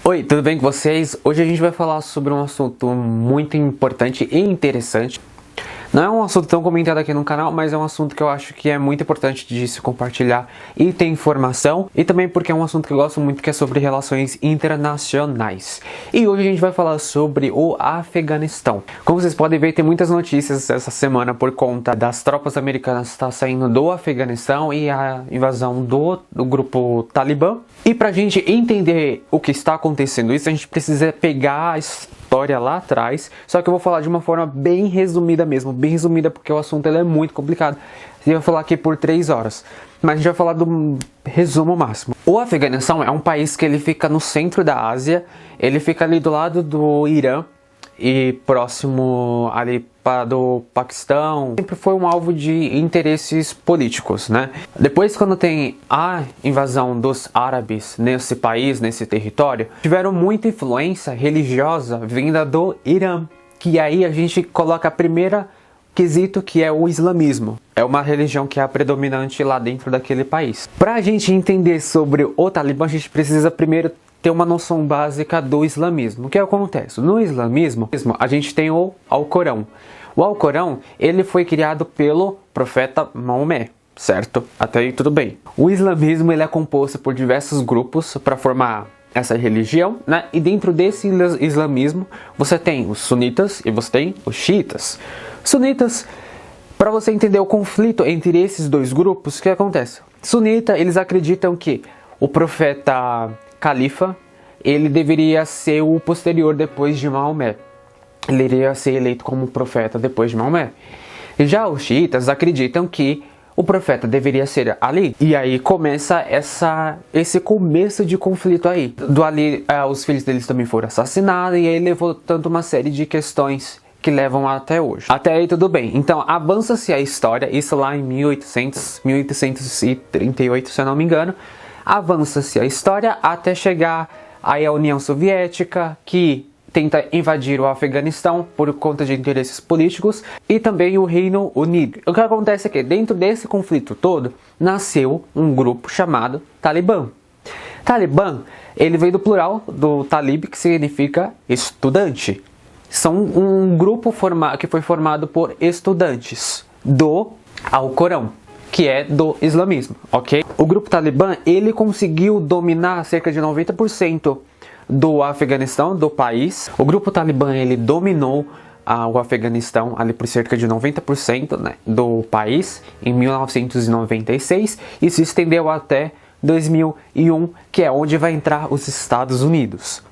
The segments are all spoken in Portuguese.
Oi, tudo bem com vocês? Hoje a gente vai falar sobre um assunto muito importante e interessante. Não é um assunto tão comentado aqui no canal, mas é um assunto que eu acho que é muito importante de se compartilhar e ter informação. E também porque é um assunto que eu gosto muito, que é sobre relações internacionais. E hoje a gente vai falar sobre o Afeganistão. Como vocês podem ver, tem muitas notícias essa semana por conta das tropas americanas estar saindo do Afeganistão e a invasão do grupo Talibã. E pra gente entender o que está acontecendo isso, a gente precisa pegar a história lá atrás, só que eu vou falar de uma forma bem resumida mesmo, bem resumida porque o assunto ele é muito complicado. Eu vou falar aqui por 3 horas, mas a gente vai falar do resumo máximo. O Afeganistão é um país que ele fica no centro da Ásia, ele fica ali do lado do Irã e próximo ali do Paquistão. Sempre foi um alvo de interesses políticos, né? Depois, quando tem a invasão dos árabes nesse país, nesse território, tiveram muita influência religiosa vinda do Irã, que aí a gente coloca a primeira quesito, que é o islamismo. É uma religião que é a predominante lá dentro daquele país. Para a gente entender sobre o Talibã, a gente precisa primeiro ter uma noção básica do islamismo. O que acontece? No islamismo, a gente tem o Alcorão. O Alcorão, ele foi criado pelo profeta Maomé, certo? Até aí tudo bem. O islamismo, ele é composto por diversos grupos para formar essa religião, né? E dentro desse islamismo, você tem os sunitas e você tem os xiitas. Sunitas, para você entender o conflito entre esses dois grupos, o que acontece? Sunita, eles acreditam que o profeta Califa, ele deveria ser o posterior depois de Maomé. Ele iria ser eleito como profeta depois de Maomé. Já os xiitas acreditam que o profeta deveria ser Ali. E aí começa esse começo de conflito aí. Do Ali, os filhos deles também foram assassinados, e aí levou tanto uma série de questões que levam até hoje. Até aí tudo bem. Então avança-se a história, isso lá em 1838, se eu não me engano. Avança-se a história até chegar aí a União Soviética, que tenta invadir o Afeganistão por conta de interesses políticos, e também o Reino Unido. O que acontece é que dentro desse conflito todo, nasceu um grupo chamado Talibã. Talibã, ele veio do plural do Talib, que significa estudante. São um grupo que foi formado por estudantes do Alcorão, que é do islamismo, ok? O grupo Talibã, ele conseguiu dominar cerca de 90% do Afeganistão, do país. O grupo Talibã, ele dominou o Afeganistão ali por cerca de 90%, né, do país em 1996 e se estendeu até 2001, que é onde vai entrar os Estados Unidos.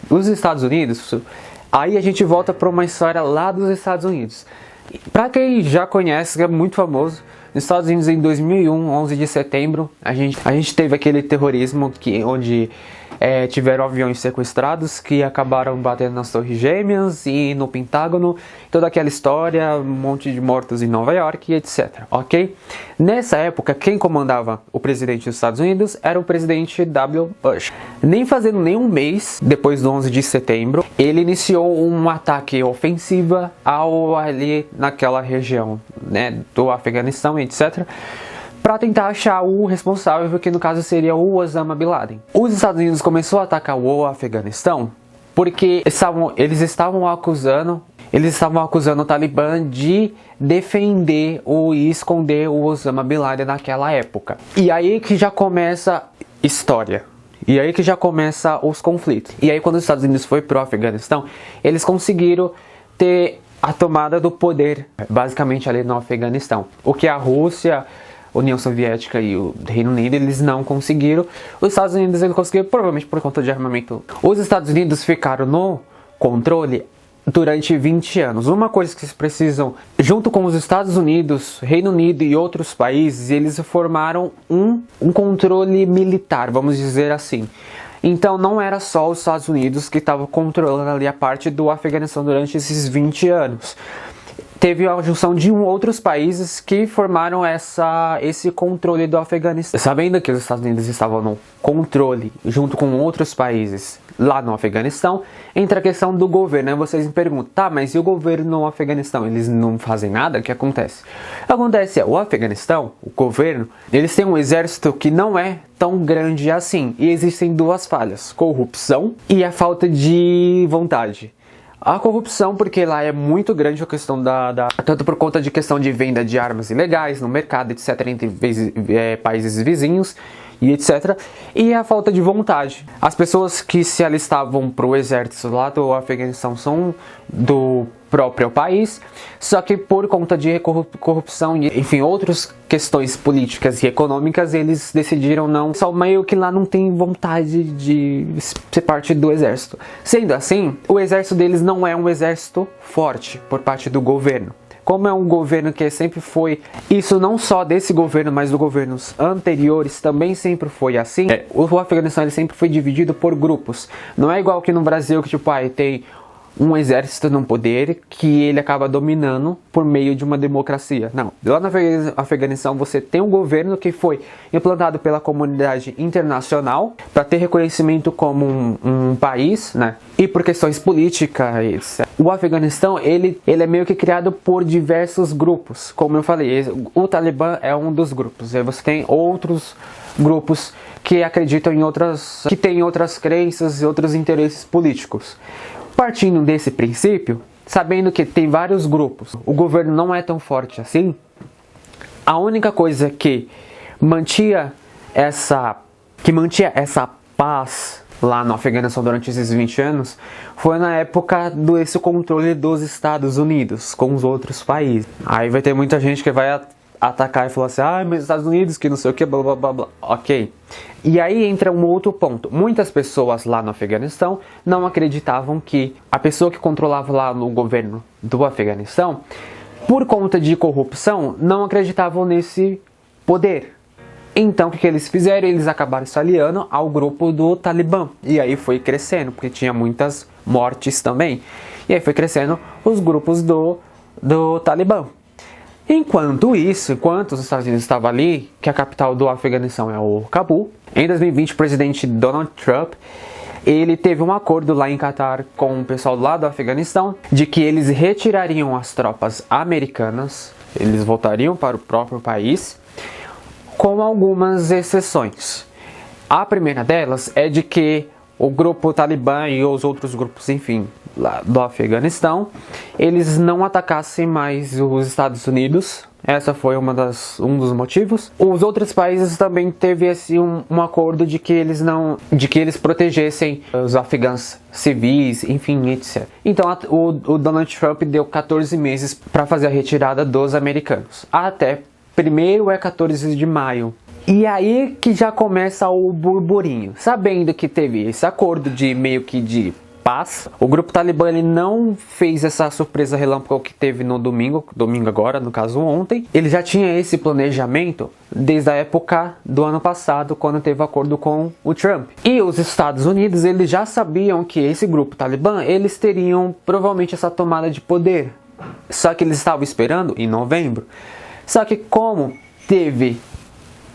Os Estados Unidos, aí a gente volta para uma história lá dos Estados Unidos. Para quem já conhece, é muito famoso. Nos Estados Unidos, em 2001, 11 de setembro, a gente teve aquele terrorismo onde tiveram aviões sequestrados que acabaram batendo nas Torres Gêmeas e no Pentágono, toda aquela história, um monte de mortos em Nova York, etc. Ok? Nessa época, quem comandava o presidente dos Estados Unidos era o presidente W. Bush. Nem fazendo nenhum mês depois do 11 de setembro, ele iniciou um ataque ofensiva ali naquela região, né, do Afeganistão, etc., para tentar achar o responsável, que no caso seria o Osama Bin Laden. Os Estados Unidos começou a atacar o Afeganistão porque eles estavam acusando o Talibã de defender e esconder o Osama Bin Laden naquela época. E aí que já começa história. E aí que já começa os conflitos. E aí quando os Estados Unidos foi pro Afeganistão, eles conseguiram ter a tomada do poder, basicamente ali no Afeganistão. O que a Rússia, União Soviética e o Reino Unido, eles não conseguiram. Os Estados Unidos, eles conseguiram, provavelmente por conta de armamento. Os Estados Unidos ficaram no controle durante 20 anos. Uma coisa que eles precisam, junto com os Estados Unidos, Reino Unido e outros países, eles formaram um controle militar, vamos dizer assim. Então não era só os Estados Unidos que estavam controlando ali a parte do Afeganistão durante esses 20 anos. teve a junção de outros países que formaram esse controle do Afeganistão. Sabendo que os Estados Unidos estavam no controle junto com outros países lá no Afeganistão, entra a questão do governo. Aí vocês me perguntam, tá, mas e o governo no Afeganistão? Eles não fazem nada? O que acontece? O que acontece é, o Afeganistão, o governo, eles têm um exército que não é tão grande assim. E existem duas falhas, corrupção e a falta de vontade. A corrupção, porque lá é muito grande a questão tanto por conta de questão de venda de armas ilegais no mercado, etc., entre países vizinhos e etc. E a falta de vontade. As pessoas que se alistavam para o exército lá do Afeganistão são do próprio país, só que por conta de corrupção e, enfim, outras questões políticas e econômicas, eles decidiram não, só meio que lá não tem vontade de ser parte do exército. Sendo assim, o exército deles não é um exército forte por parte do governo. Como é um governo que sempre foi, isso não só desse governo, mas dos governos anteriores também sempre foi assim, o Afeganistão ele sempre foi dividido por grupos. Não é igual que no Brasil, que tipo, tem um exército no poder que ele acaba dominando por meio de uma democracia. Não, lá no Afeganistão você tem um governo que foi implantado pela comunidade internacional para ter reconhecimento como um país, né? E por questões políticas, o Afeganistão ele é meio que criado por diversos grupos. Como eu falei, o Talibã é um dos grupos. Aí você tem outros grupos que acreditam em que têm outras crenças e outros interesses políticos. Partindo desse princípio, sabendo que tem vários grupos, o governo não é tão forte assim, a única coisa que mantinha essa paz lá no Afeganistão durante esses 20 anos foi na época desse controle dos Estados Unidos com os outros países. Aí vai ter muita gente que vai atacar e falar assim, mas os Estados Unidos que não sei o que, blá blá blá blá, ok. E aí entra um outro ponto. Muitas pessoas lá no Afeganistão não acreditavam que a pessoa que controlava lá no governo do Afeganistão, por conta de corrupção, não acreditavam nesse poder. Então o que eles fizeram? Eles acabaram se aliando ao grupo do Talibã. E aí foi crescendo, porque tinha muitas mortes também. E aí foi crescendo os grupos do Talibã. Enquanto os Estados Unidos estavam ali, que a capital do Afeganistão é o Cabul, em 2020 o presidente Donald Trump, ele teve um acordo lá em Catar com o pessoal lá do Afeganistão, de que eles retirariam as tropas americanas, eles voltariam para o próprio país, com algumas exceções. A primeira delas é de que o grupo Talibã e os outros grupos, enfim, lá do Afeganistão, eles não atacassem mais os Estados Unidos. Essa foi um dos motivos. Os outros países também teve um acordo de que eles protegessem os afegãos civis, enfim, etc. Então o Donald Trump deu 14 meses para fazer a retirada dos americanos. Até 14 de maio. E aí que já começa o burburinho. Sabendo que teve esse acordo de meio que de paz, o grupo Talibã ele não fez essa surpresa relâmpago que teve no domingo agora, no caso ontem. Ele já tinha esse planejamento desde a época do ano passado, quando teve acordo com o Trump. E os Estados Unidos, eles já sabiam que esse grupo Talibã, eles teriam provavelmente essa tomada de poder. Só que eles estavam esperando em novembro. Só que como teve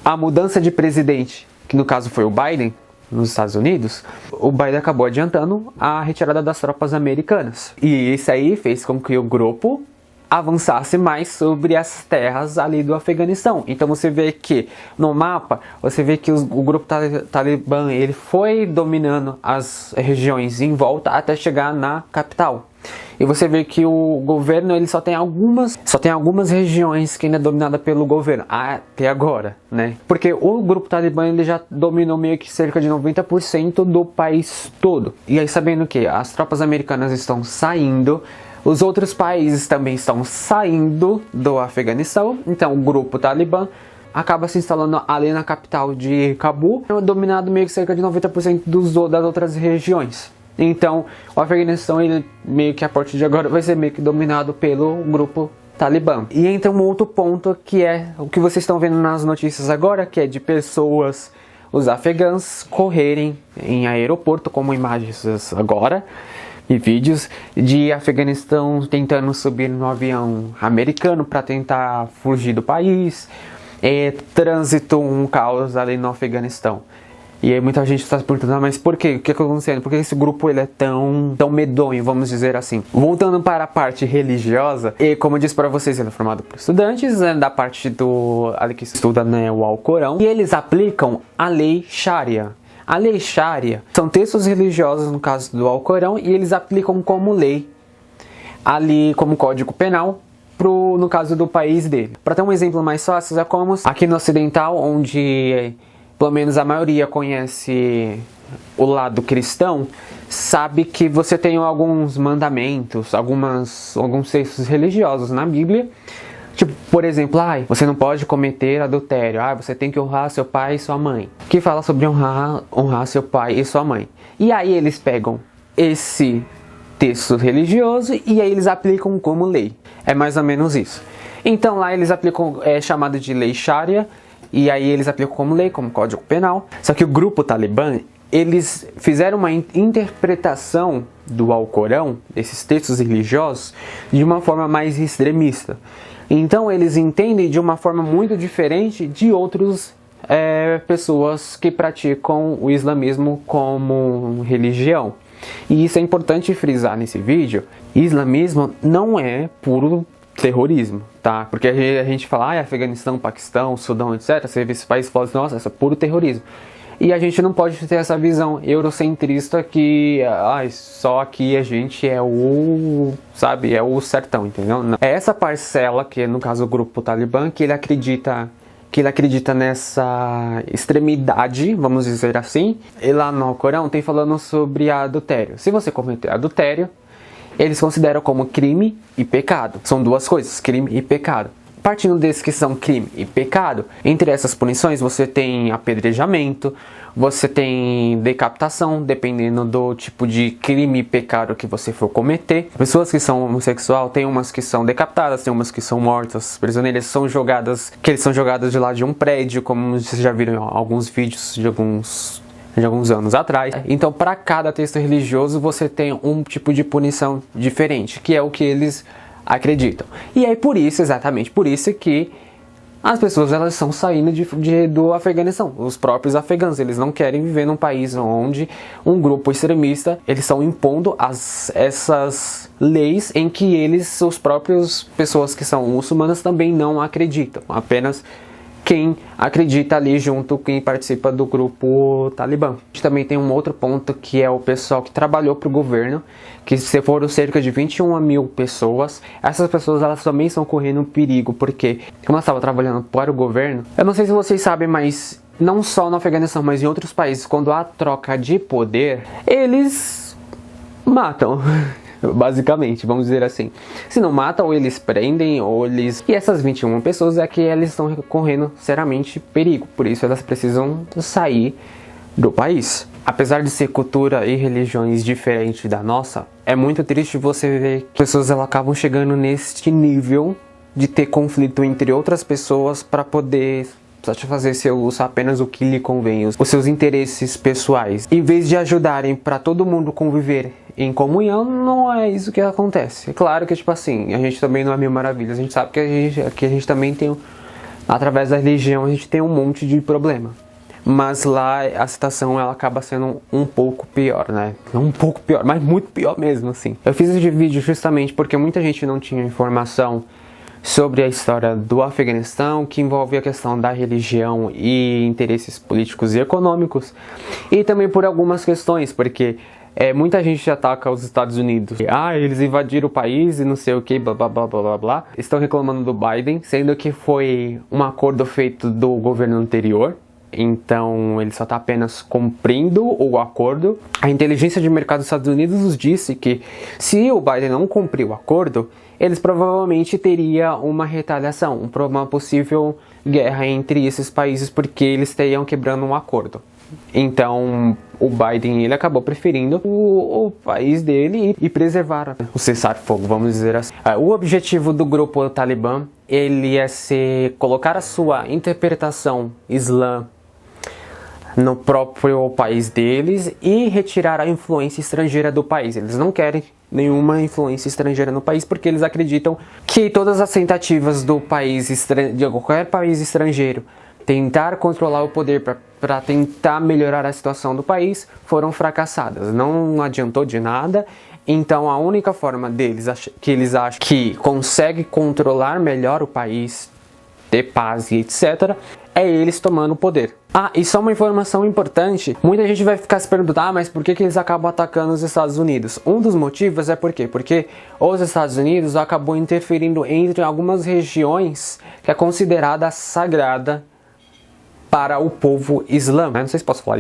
a mudança de presidente, que no caso foi o Biden, nos Estados Unidos, o Biden acabou adiantando a retirada das tropas americanas. E isso aí fez com que o grupo avançasse mais sobre as terras ali do Afeganistão. Então você vê que no mapa, você vê que o grupo Talibã ele foi dominando as regiões em volta até chegar na capital. E você vê que o governo ele só tem algumas regiões que ainda é dominada pelo governo até agora, né? Porque o grupo Talibã ele já dominou meio que cerca de 90% do país todo. E aí sabendo que as tropas americanas estão saindo, os outros países também estão saindo do Afeganistão, então o grupo Talibã acaba se instalando ali na capital de Cabul, dominado meio que cerca de 90% das outras regiões. Então, o Afeganistão, ele meio que a partir de agora vai ser meio que dominado pelo grupo Talibã. E entra um outro ponto que é o que vocês estão vendo nas notícias agora, que é de pessoas, os afegãs, correrem em aeroporto, como imagens agora, e vídeos de Afeganistão tentando subir no avião americano para tentar fugir do país, trânsito, um caos ali no Afeganistão. E aí muita gente está se perguntando, mas por quê? O que está acontecendo? Por que esse grupo ele é tão medonho, vamos dizer assim? Voltando para a parte religiosa, e como eu disse para vocês, ele é formado por estudantes, da parte ali que estuda, né, o Alcorão, e eles aplicam a lei Sharia. A lei Sharia são textos religiosos, no caso do Alcorão, e eles aplicam como lei, ali como código penal, no caso do país dele. Para ter um exemplo mais fácil, é como aqui no Ocidental, onde pelo menos a maioria conhece o lado cristão, sabe que você tem alguns mandamentos, alguns textos religiosos na Bíblia. Tipo, por exemplo, você não pode cometer adultério, você tem que honrar seu pai e sua mãe. Que fala sobre honrar seu pai e sua mãe. E aí eles pegam esse texto religioso e aí eles aplicam como lei. É mais ou menos isso. Então lá eles aplicam, chamado de lei Sharia, e aí eles aplicam como lei, como código penal. Só que o grupo Talibã, eles fizeram uma interpretação do Alcorão, desses textos religiosos, de uma forma mais extremista. Então eles entendem de uma forma muito diferente de outras pessoas que praticam o islamismo como religião. E isso é importante frisar nesse vídeo. Islamismo não é puro terrorismo, tá? Porque a gente fala, Afeganistão, Paquistão, Sudão, etc. Você vê esses países e fala assim, nossa, isso é puro terrorismo. E a gente não pode ter essa visão eurocentrista que só aqui a gente é o certão, entendeu? Não. É essa parcela, que é no caso o grupo Talibã, que ele acredita nessa extremidade, vamos dizer assim. E lá no Corão tem falando sobre adultério. Se você cometer adultério, eles consideram como crime e pecado. São duas coisas, crime e pecado. Partindo desses que são crime e pecado, entre essas punições você tem apedrejamento, você tem decapitação, dependendo do tipo de crime e pecado que você for cometer. Pessoas que são homossexuais, tem umas que são decapitadas, tem umas que são mortas. Prisioneiras são jogadas de lá de um prédio, como vocês já viram em alguns vídeos de alguns anos atrás. Então, para cada texto religioso, você tem um tipo de punição diferente, que é o que eles acreditam. E é exatamente por isso que as pessoas elas estão saindo do Afeganistão. Os próprios afegãos, eles não querem viver num país onde um grupo extremista, eles estão impondo essas leis em que os próprios pessoas que são muçulmanas também não acreditam. Apenas quem acredita ali junto, quem participa do grupo Talibã. A gente também tem um outro ponto, que é o pessoal que trabalhou para o governo, que foram cerca de 21 mil pessoas. Essas pessoas elas também estão correndo perigo, porque como elas estavam trabalhando para o governo, eu não sei se vocês sabem, mas não só no Afeganistão, mas em outros países, quando há troca de poder, eles matam. Basicamente, vamos dizer assim. Se não matam, ou eles prendem, ou eles... E essas 21 pessoas é que elas estão correndo seriamente perigo. Por isso elas precisam sair do país. Apesar de ser cultura e religiões diferentes da nossa, é muito triste você ver que pessoas elas acabam chegando neste nível de ter conflito entre outras pessoas para poder satisfazer apenas o que lhe convém, os seus interesses pessoais. Em vez de ajudarem para todo mundo conviver em comunhão, não é isso que acontece. É claro que, tipo assim, a gente também não é mil maravilhas. A gente sabe que a gente também tem, através da religião, a gente tem um monte de problema. Mas lá a situação ela acaba sendo um pouco pior, né? Não um pouco pior, mas muito pior mesmo, assim. Eu fiz esse vídeo justamente porque muita gente não tinha informação sobre a história do Afeganistão, que envolve a questão da religião e interesses políticos e econômicos, e também por algumas questões, porque muita gente ataca os Estados Unidos. Eles invadiram o país e não sei o que, blá blá blá blá blá. Estão reclamando do Biden, sendo que foi um acordo feito do governo anterior. Então ele só está apenas cumprindo o acordo. A inteligência de mercado dos Estados Unidos nos disse que se o Biden não cumprir o acordo, eles provavelmente teriam uma retaliação, uma possível guerra entre esses países, porque eles estariam quebrando um acordo. Então o Biden ele acabou preferindo o país dele e preservar o cessar-fogo, vamos dizer assim. O objetivo do grupo Talibã ele é colocar a sua interpretação islã no próprio país deles e retirar a influência estrangeira do país. Eles não querem nenhuma influência estrangeira no país porque eles acreditam que todas as tentativas do país de qualquer país estrangeiro tentar controlar o poder para tentar melhorar a situação do país foram fracassadas. Não adiantou de nada. Então a única forma deles que eles acham que consegue controlar melhor o país, ter paz e etc., é eles tomando o poder. Ah, e só uma informação importante, muita gente vai ficar se perguntando, mas por que eles acabam atacando os Estados Unidos? Um dos motivos é porque os Estados Unidos acabou interferindo entre algumas regiões que é considerada sagrada para o povo islâmico. Não sei se posso falar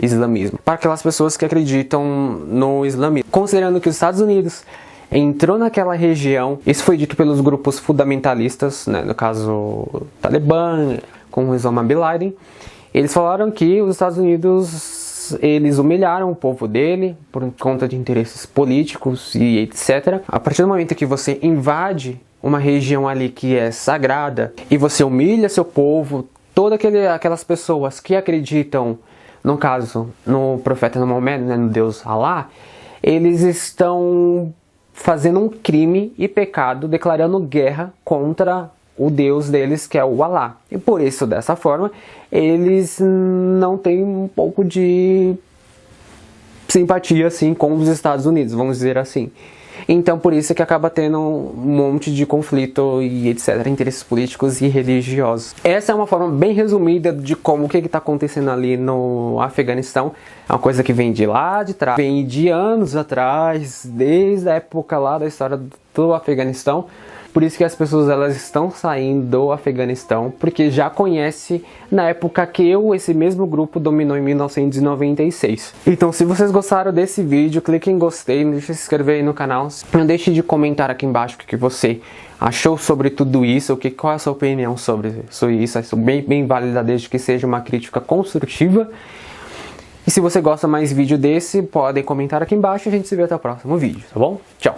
islamismo. Para aquelas pessoas que acreditam no islamismo. Considerando que os Estados Unidos entrou naquela região, isso foi dito pelos grupos fundamentalistas, né, no caso Talibã, com Osama Bin Laden, eles falaram que os Estados Unidos, eles humilharam o povo dele por conta de interesses políticos e etc. A partir do momento que você invade uma região ali que é sagrada e você humilha seu povo, todas aquelas pessoas que acreditam, no caso, no profeta Maomé, né, no Deus Alá, eles estão fazendo um crime e pecado, declarando guerra contra o Deus deles, que é o Alá. E por isso, dessa forma, eles não têm um pouco de simpatia assim com os Estados Unidos, vamos dizer assim. Então por isso que acaba tendo um monte de conflito e etc, interesses políticos e religiosos. Essa é uma forma bem resumida de como o que está acontecendo ali no Afeganistão. É uma coisa que vem de lá de trás, vem de anos atrás, desde a época lá da história do Afeganistão. Por isso que as pessoas elas estão saindo do Afeganistão, porque já conhece na época que esse mesmo grupo dominou em 1996. Então se vocês gostaram desse vídeo, clique em gostei, não deixe de se inscrever aí no canal. Não deixe de comentar aqui embaixo o que você achou sobre tudo isso, qual é a sua opinião sobre isso. É bem válida desde que seja uma crítica construtiva. E se você gosta mais vídeo desse, podem comentar aqui embaixo e a gente se vê até o próximo vídeo, tá bom? Tchau!